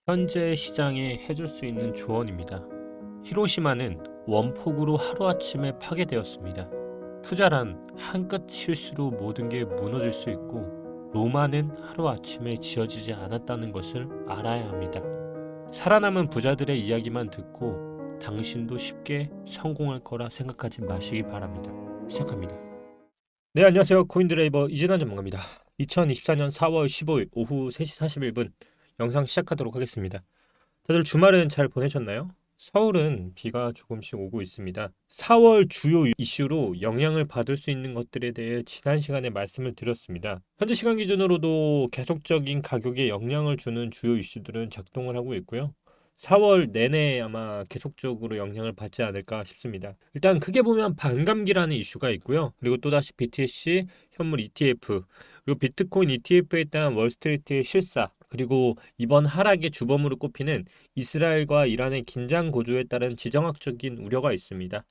현재 시장에 해줄 수 있는 조언입니다. 히로시마는 원폭우로 하루아침에 파괴되었습니다. 투자란 한 끗 실수로 모든 게 무너질 수 있고, 로마는 하루아침에 지어지지 않았다는 것을 알아야 합니다. 살아남은 부자들의 이야기만 듣고 당신도 쉽게 성공할 거라 생각하지 마시기 바랍니다. 시작합니다. 네, 안녕하세요. 코인드레이버 이진환 전문가입니다. 2024년 4월 15일 오후 3시 41분 영상 시작하도록 하겠습니다. 다들 주말은 잘 보내셨나요? 서울은 비가 조금씩 오고 있습니다. 4월 주요 이슈로 영향을 받을 수 있는 것들에 대해 지난 시간에 말씀을 드렸습니다. 현재 시간 기준으로도 계속적인 가격에 영향을 주는 주요 이슈들은 작동을 하고 있고요. 4월 내내 아마 계속적으로 영향을 받지 않을까 싶습니다. 일단 크게 보면 반감기라는 이슈가 있고요. 그리고 또다시 BTC 현물 ETF, 그리고 비트코인 ETF에 따른 월스트리트의 실사, 그리고 이번 하락의 주범으로 꼽히는 이스라엘과 이란의 긴장 고조에 따른 지정학적인 우려가 있습니다.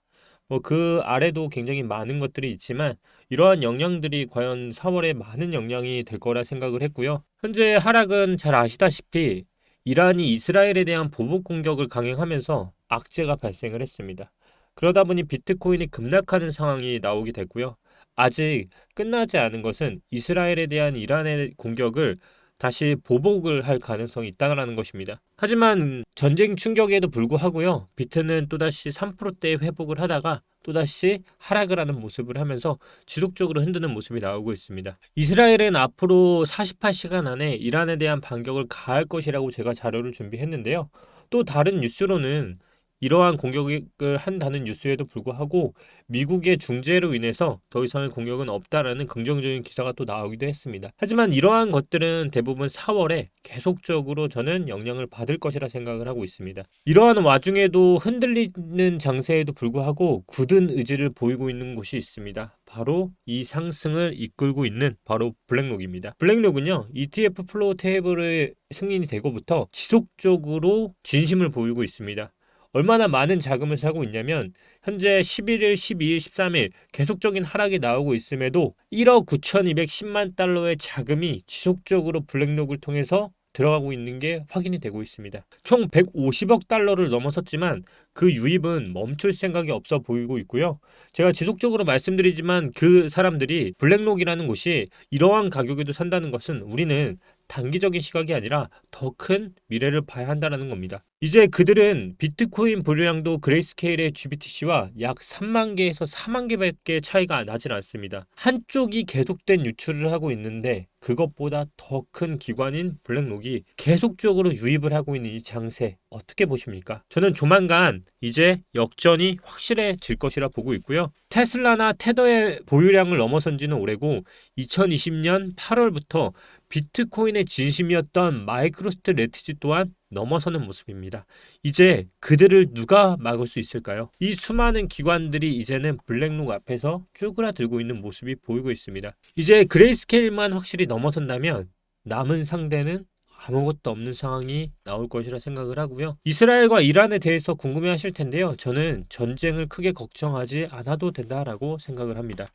그 아래도 굉장히 많은 것들이 있지만 이러한 영향들이 과연 4월에 많은 영향이 될 거라 생각을 했고요. 현재 하락은 잘 아시다시피 이란이 이스라엘에 대한 보복 공격을 강행하면서 악재가 발생을 했습니다. 그러다 보니 비트코인이 급락하는 상황이 나오게 됐고요. 아직 끝나지 않은 것은 이스라엘에 대한 이란의 공격을 다시 보복을 할 가능성이 있다는 것입니다. 하지만 전쟁 충격에도 불구하고요. 비트는 또다시 3%대의 회복을 하다가 또다시 하락을 하는 모습을 하면서 지속적으로 흔드는 모습이 나오고 있습니다. 이스라엘은 앞으로 48시간 안에 이란에 대한 반격을 가할 것이라고 제가 자료를 준비했는데요. 또 다른 뉴스로는 이러한 공격을 한다는 뉴스에도 불구하고 미국의 중재로 인해서 더 이상의 공격은 없다라는 긍정적인 기사가 또 나오기도 했습니다. 하지만 이러한 것들은 대부분 4월에 계속적으로 저는 영향을 받을 것이라 생각을 하고 있습니다. 이러한 와중에도 흔들리는 장세에도 불구하고 굳은 의지를 보이고 있는 곳이 있습니다. 바로 이 상승을 이끌고 있는 바로 블랙록입니다. 블랙록은요, ETF 플로우 테이블의 승인이 되고부터 지속적으로 진심을 보이고 있습니다. 얼마나 많은 자금을 사고 있냐면 현재 11일, 12일, 13일 계속적인 하락이 나오고 있음에도 1억 9,210만 달러의 자금이 지속적으로 블랙록을 통해서 들어가고 있는 게 확인이 되고 있습니다. 총 150억 달러를 넘어섰지만 그 유입은 멈출 생각이 없어 보이고 있고요. 제가 지속적으로 말씀드리지만 그 사람들이 블랙록이라는 곳이 이러한 가격에도 산다는 것은 우리는 단기적인 시각이 아니라 더 큰 미래를 봐야 한다는 겁니다. 이제 그들은 비트코인 보유량도 그레이스케일의 GBTC와 약 3만 개에서 4만 개밖에 차이가 나질 않습니다. 한쪽이 계속된 유출을 하고 있는데 그것보다 더 큰 기관인 블랙록이 계속적으로 유입을 하고 있는 이 장세 어떻게 보십니까? 저는 조만간 이제 역전이 확실해질 것이라 보고 있고요. 테슬라나 테더의 보유량을 넘어선 지는 오래고 2020년 8월부터 비트코인의 진심이었던 마이크로스트래티지 또한 넘어서는 모습입니다. 이제 그들을 누가 막을 수 있을까요? 이 수많은 기관들이 이제는 블랙록 앞에서 쭈그라들고 있는 모습이 보이고 있습니다. 이제 그레이스케일만 확실히 넘어선다면 남은 상대는 아무것도 없는 상황이 나올 것이라 생각을 하고요. 이스라엘과 이란에 대해서 궁금해 하실 텐데요. 저는 전쟁을 크게 걱정하지 않아도 된다라고 생각을 합니다.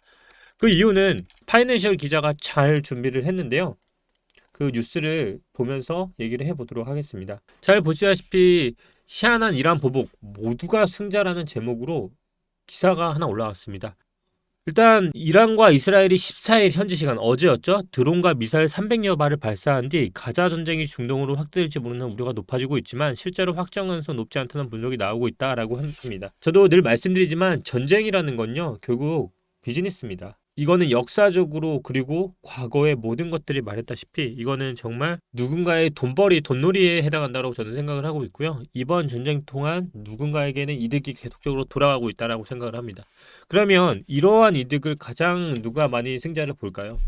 그 이유는 파이낸셜 기자가 잘 준비를 했는데요. 그 뉴스를 보면서 얘기를 해보도록 하겠습니다. 잘 보시다시피 희한한 이란 보복 모두가 승자라는 제목으로 기사가 하나 올라왔습니다. 일단 이란과 이스라엘이 14일 현지 시간 어제였죠. 드론과 미사일 300여 발을 발사한 뒤 가자 전쟁이 중동으로 확대될지 모르는 우려가 높아지고 있지만 실제로 확정 가능성 높지 않다는 분석이 나오고 있다라고 합니다. 저도 늘 말씀드리지만 전쟁이라는 건요. 결국 비즈니스입니다. 이거는 역사적으로 그리고 과거의 모든 것들이 말했다시피 이거는 정말 누군가의 돈놀이에 해당한다고 저는 생각을 하고 있고요. 이번 전쟁 동안 누군가에게는 이득이 계속적으로 돌아가고 있다고 생각을 합니다. 그러면 이러한 이득을 가장 누가 많이 승자를 볼까요?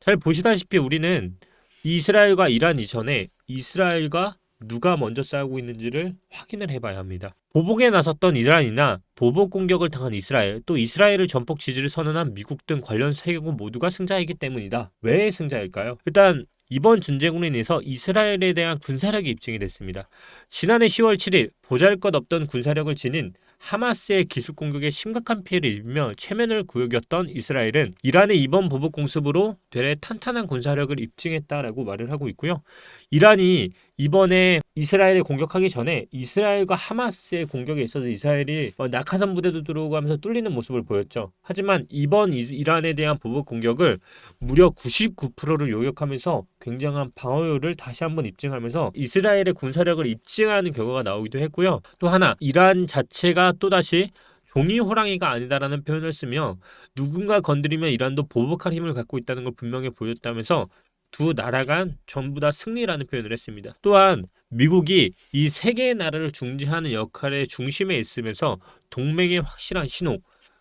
잘 보시다시피 우리는 이스라엘과 이란 이전에 이스라엘과 누가 먼저 싸우고 있는지를 확인을 해봐야 합니다. 보복에 나섰던 이란이나 보복 공격을 당한 이스라엘, 또 이스라엘을 전폭 지지를 선언한 미국 등 관련 세계국 모두가 승자이기 때문이다. 왜 승자일까요? 일단 이번 전쟁으로 인해서 이스라엘에 대한 군사력이 입증이 됐습니다. 지난해 10월 7일 보잘것없던 군사력을 지닌 하마스의 기습 공격에 심각한 피해를 입으며 체면을 구역이었던 이스라엘은 이란의 이번 보복 공습으로 되레 탄탄한 군사력을 입증했다라고 말을 하고 있고요. 이란이 이번에 이스라엘을 공격하기 전에 이스라엘과 하마스의 공격에 있어서 이스라엘이 낙하산 부대도 들어오고 하면서 뚫리는 모습을 보였죠. 하지만 이번 이란에 대한 보복 공격을 무려 99%를 요격하면서 굉장한 방어율을 다시 한번 입증하면서 이스라엘의 군사력을 입증하는 결과가 나오기도 했고요. 또 하나, 이란 자체가 또다시 종이 호랑이가 아니다라는 표현을 쓰며 누군가 건드리면 이란도 보복할 힘을 갖고 있다는 걸 분명히 보였다면서 두 나라가 전부 다 승리라는 표현을 했습니다. 또한 미국이 이 세 개의 나라를 중재하는 역할의 중심에 있으면서 동맹의 확실한 신호,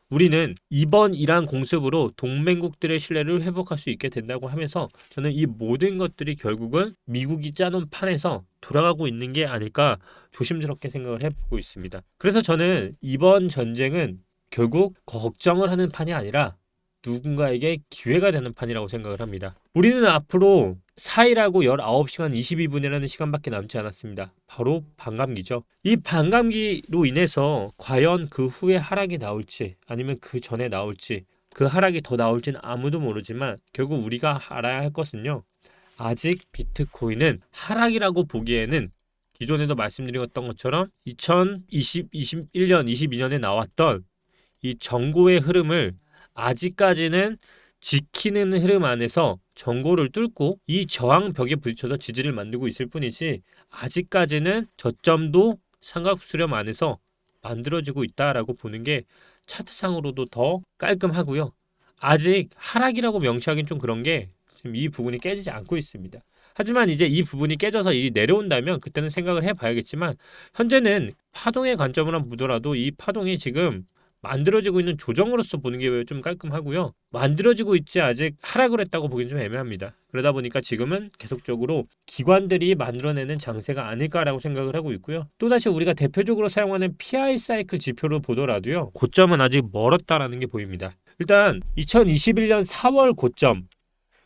우리는 이번 이란 공습으로 동맹국들의 신뢰를 회복할 수 있게 된다고 하면서 저는 이 모든 것들이 결국은 미국이 짜놓은 판에서 돌아가고 있는 게 아닐까 조심스럽게 생각을 해보고 있습니다. 그래서 저는 이번 전쟁은 결국 걱정을 하는 판이 아니라 누군가에게 기회가 되는 판이라고 생각을 합니다. 우리는 앞으로 4일하고 19시간 22분이라는 시간밖에 남지 않았습니다. 바로 반감기죠. 이 반감기로 인해서 과연 그 후에 하락이 나올지 아니면 그 전에 나올지, 그 하락이 더 나올지는 아무도 모르지만 결국 우리가 알아야 할 것은요, 아직 비트코인은 하락이라고 보기에는 기존에도 말씀드렸던 것처럼 2021년, 22년에 나왔던 이 정고의 흐름을 아직까지는 지키는 흐름 안에서 정고를 뚫고 이 저항벽에 부딪혀서 지지를 만들고 있을 뿐이지 아직까지는 저점도 삼각 수렴 안에서 만들어지고 있다라고 보는 게 차트상으로도 더 깔끔하고요. 아직 하락이라고 명시하기는 좀 그런 게 지금 이 부분이 깨지지 않고 있습니다. 하지만 이제 이 부분이 깨져서 이 내려온다면 그때는 생각을 해봐야겠지만 현재는 파동의 관점으로 보더라도 이 파동이 지금 만들어지고 있는 조정으로서 보는 게 좀 깔끔하고요. 만들어지고 있지 아직 하락을 했다고 보기는 좀 애매합니다. 그러다 보니까 지금은 계속적으로 기관들이 만들어내는 장세가 아닐까라고 생각을 하고 있고요. 또다시 우리가 대표적으로 사용하는 PI 사이클 지표를 보더라도요, 고점은 아직 멀었다라는 게 보입니다. 일단 2021년 4월 고점,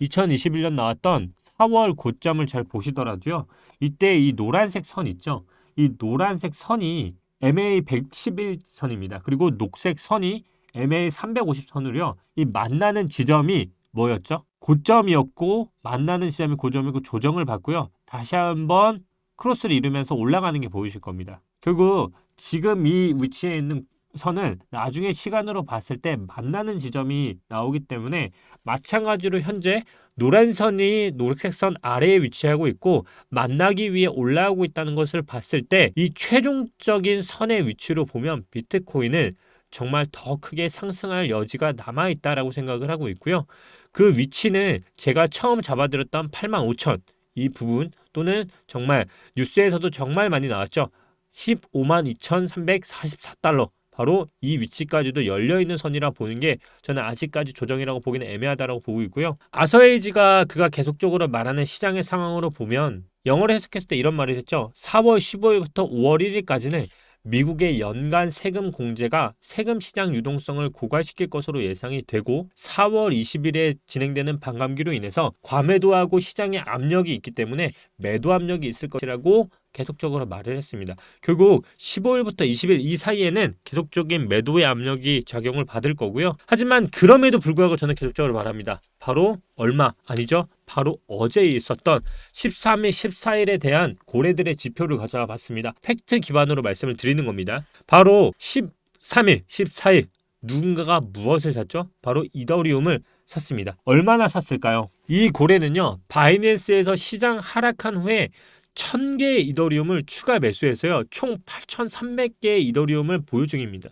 2021년 나왔던 4월 고점을 잘 보시더라도요, 이때 이 노란색 선 있죠? 이 노란색 선이 MA 111선입니다. 그리고 녹색 선이 MA 350선으로요. 이 만나는 지점이 뭐였죠? 고점이었고 만나는 지점이 고점이고 조정을 받고요. 다시 한번 크로스를 이루면서 올라가는 게 보이실 겁니다. 결국 지금 이 위치에 있는 선은 나중에 시간으로 봤을 때 만나는 지점이 나오기 때문에 마찬가지로 현재 노란 선이 녹색 선 아래에 위치하고 있고 만나기 위해 올라오고 있다는 것을 봤을 때 이 최종적인 선의 위치로 보면 비트코인은 정말 더 크게 상승할 여지가 남아있다라고 생각을 하고 있고요. 그 위치는 제가 처음 잡아드렸던 85,000 이 부분 또는 정말 뉴스에서도 정말 많이 나왔죠. 152,344달러 바로 이 위치까지도 열려있는 선이라 보는 게 저는 아직까지 조정이라고 보기는 애매하다고 보고 있고요. 아서에이지가 그가 계속적으로 말하는 시장의 상황으로 보면 영어로 해석했을 때 이런 말을 했죠. 4월 15일부터 5월 1일까지는 미국의 연간 세금 공제가 세금 시장 유동성을 고갈시킬 것으로 예상이 되고 4월 20일에 진행되는 반감기로 인해서 과매도하고 시장에 압력이 있기 때문에 매도 압력이 있을 것이라고 계속적으로 말을 했습니다. 결국 15일부터 20일 이 사이에는 계속적인 매도의 압력이 작용을 받을 거고요. 하지만 그럼에도 불구하고 저는 계속적으로 말합니다. 바로 얼마 아니죠? 바로 어제 있었던 13일, 14일에 대한 고래들의 지표를 가져와 봤습니다. 팩트 기반으로 말씀을 드리는 겁니다. 바로 13일, 14일 누군가가 무엇을 샀죠? 바로 이더리움을 샀습니다. 얼마나 샀을까요? 이 고래는요, 바이낸스에서 시장 하락한 후에 1000개의 이더리움을 추가 매수해서요, 총 8,300개의 이더리움을 보유 중입니다.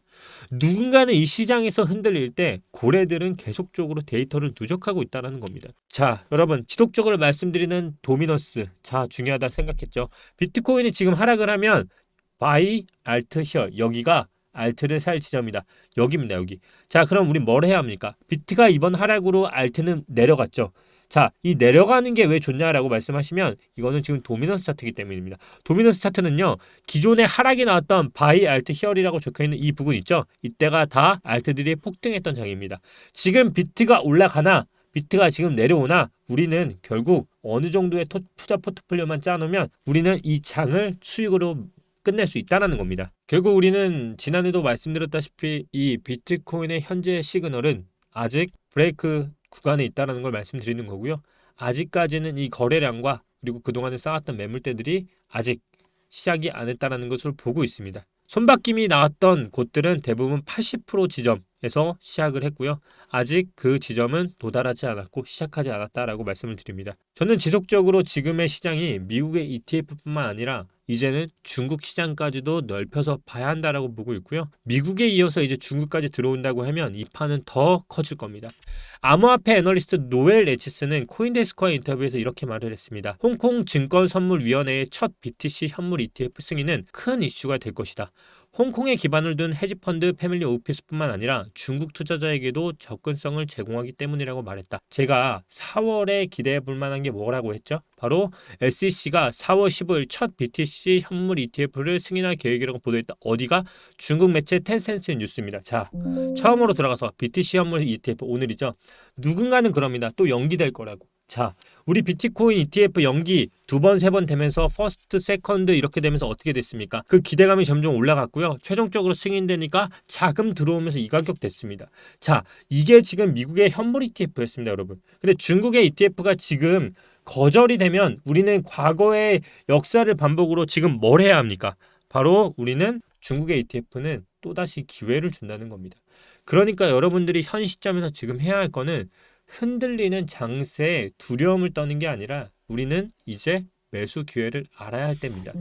누군가는 이 시장에서 흔들릴 때 고래들은 계속적으로 데이터를 누적하고 있다는 겁니다. 자, 여러분, 지속적으로 말씀드리는 도미너스, 자, 중요하다 생각했죠. 비트코인이 지금 하락을 하면 바이 알트 히어, 여기가 알트를 살 지점이다. 여기입니다, 여기. 자, 그럼 우리 뭘 해야 합니까? 비트가 이번 하락으로 알트는 내려갔죠. 자, 이 내려가는 게 왜 좋냐라고 말씀하시면 이거는 지금 도미넌스 차트이기 때문입니다. 도미넌스 차트는요, 기존에 하락이 나왔던 바이 알트 히어리라고 적혀있는 이 부분 있죠. 이때가 다 알트들이 폭등했던 장입니다. 지금 비트가 올라가나 비트가 지금 내려오나 우리는 결국 어느 정도의 투자 포트폴리오만 짜놓으면 우리는 이 장을 수익으로 끝낼 수 있다는 겁니다. 결국 우리는 지난해도 말씀드렸다시피 이 비트코인의 현재 시그널은 아직 브레이크 구간에 있다는 걸 말씀드리는 거고요. 아직까지는 이 거래량과 그리고 그동안에 쌓았던 매물대들이 아직 시작이 안 했다는 것을 보고 있습니다. 손바뀜이 나왔던 곳들은 대부분 80% 지점에서 시작을 했고요. 아직 그 지점은 도달하지 않았고 시작하지 않았다라고 말씀을 드립니다. 저는 지속적으로 지금의 시장이 미국의 ETF뿐만 아니라 이제는 중국 시장까지도 넓혀서 봐야 한다라고 보고 있고요. 미국에 이어서 이제 중국까지 들어온다고 하면 이 판은 더 커질 겁니다. 암호화폐 애널리스트 노엘 레치스는 코인데스크와 인터뷰에서 이렇게 말을 했습니다. 홍콩 증권선물위원회의 첫 BTC 현물 ETF 승인은 큰 이슈가 될 것이다. 홍콩에 기반을 둔 헤지펀드 패밀리 오피스뿐만 아니라 중국 투자자에게도 접근성을 제공하기 때문이라고 말했다. 제가 4월에 기대해 볼 만한 게 뭐라고 했죠? 바로 SEC가 4월 15일 첫 BTC 현물 ETF를 승인할 계획이라고 보도했다. 어디가? 중국 매체 텐센스 뉴스입니다. 자, 처음으로 들어가서 BTC 현물 ETF 오늘이죠. 누군가는 그럽니다. 또 연기될 거라고. 자, 우리 비트코인 ETF 연기 2번, 3번 되면서 퍼스트, 세컨드 이렇게 되면서 어떻게 됐습니까? 그 기대감이 점점 올라갔고요. 최종적으로 승인되니까 자금 들어오면서 이 가격 됐습니다. 자, 이게 지금 미국의 현물 ETF였습니다, 여러분. 근데 중국의 ETF가 지금 거절이 되면 우리는 과거의 역사를 반복으로 지금 뭘 해야 합니까? 바로 우리는 중국의 ETF는 또다시 기회를 준다는 겁니다. 그러니까 여러분들이 현 시점에서 지금 해야 할 거는 흔들리는 장세에 두려움을 떠는 게 아니라 우리는 이제 매수 기회를 알아야 할 때입니다.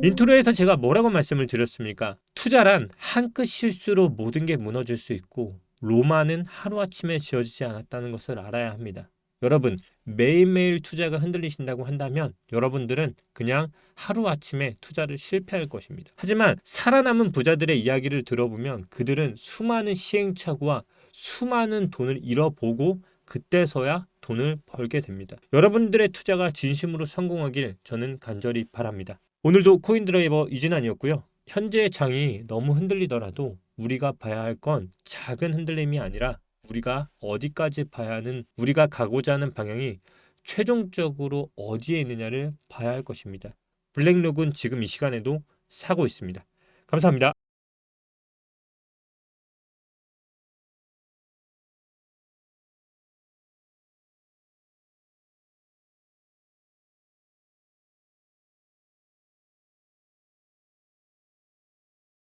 인트로에서 제가 뭐라고 말씀을 드렸습니까? 투자란 한 끗 실수로 모든 게 무너질 수 있고 로마는 하루아침에 지어지지 않았다는 것을 알아야 합니다. 여러분, 매일매일 투자가 흔들리신다고 한다면 여러분들은 그냥 하루아침에 투자를 실패할 것입니다. 하지만 살아남은 부자들의 이야기를 들어보면 그들은 수많은 시행착오와 수많은 돈을 잃어보고 그때서야 돈을 벌게 됩니다. 여러분들의 투자가 진심으로 성공하길 저는 간절히 바랍니다. 오늘도 코인드라이버 이진환이었고요. 현재의 장이 너무 흔들리더라도 우리가 봐야 할 건 작은 흔들림이 아니라 우리가 어디까지 봐야 하는, 우리가 가고자 하는 방향이 최종적으로 어디에 있느냐를 봐야 할 것입니다. 블랙록은 지금 이 시간에도 사고 있습니다. 감사합니다.